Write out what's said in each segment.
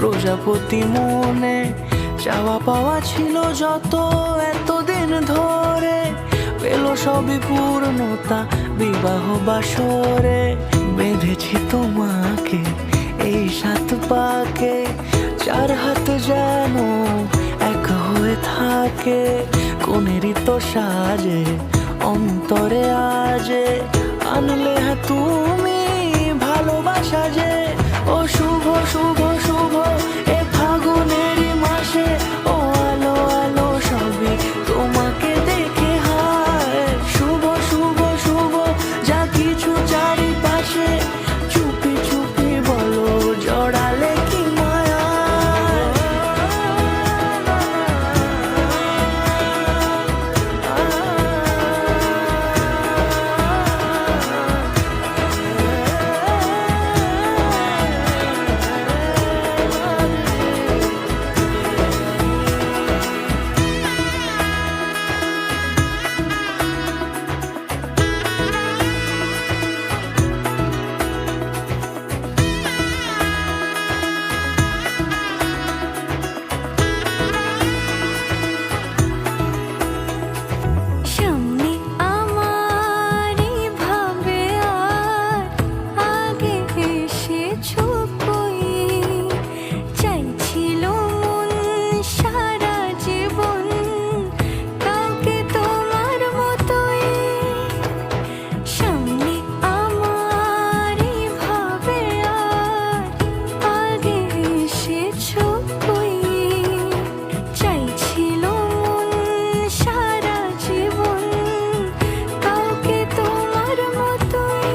প্রজাপতি মনে চাওয়া পাওয়া ছিল যত এতদিন ধরে, পেল সবই পূর্ণতা বিবাহ বাসরে। বেঁধেছি তোমাকে এই সাত পাকে, চার হাত যেন এক হয়ে থাকে। কোনেরই তো সাজে অন্তরে আজে, আনলে হ্যাঁ তুমি ভালোবাসা যে। ও শুভ শুভ শুভ এ ফাগুনেরই মাসে, ও আলো আলো সবই তোমাকে দেখে হায়। শুভ শুভ শুভ যা কিছু চারিপাশে, চুপি চুপি বলো জড়ালে কি মায়া। সামনে আমার ভাবে আর আগে এসেছো কই, চাইছিল মন সারা জীবন কাউকে তোমার মতোই। সামনে আমার ভাবে আর আগে এসেছো কই, চাইছিল মন সারা জীবন কাউকে তোমার মতোই।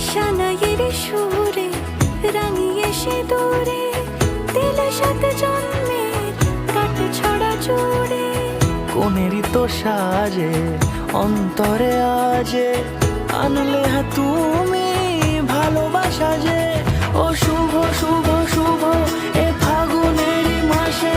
সানাইয়ের সুরে রাঙিয়ে সে দূরে, দিলে সাথে জন্মের কাট ছড়া জুড়ে। কোনেরই তো সাজে অন্তরে আজে, আনলে হ্যাঁ তুমি ভালোবাসা যে। ও শুভ শুভ শুভ এ ফাগুনেরই মাসে,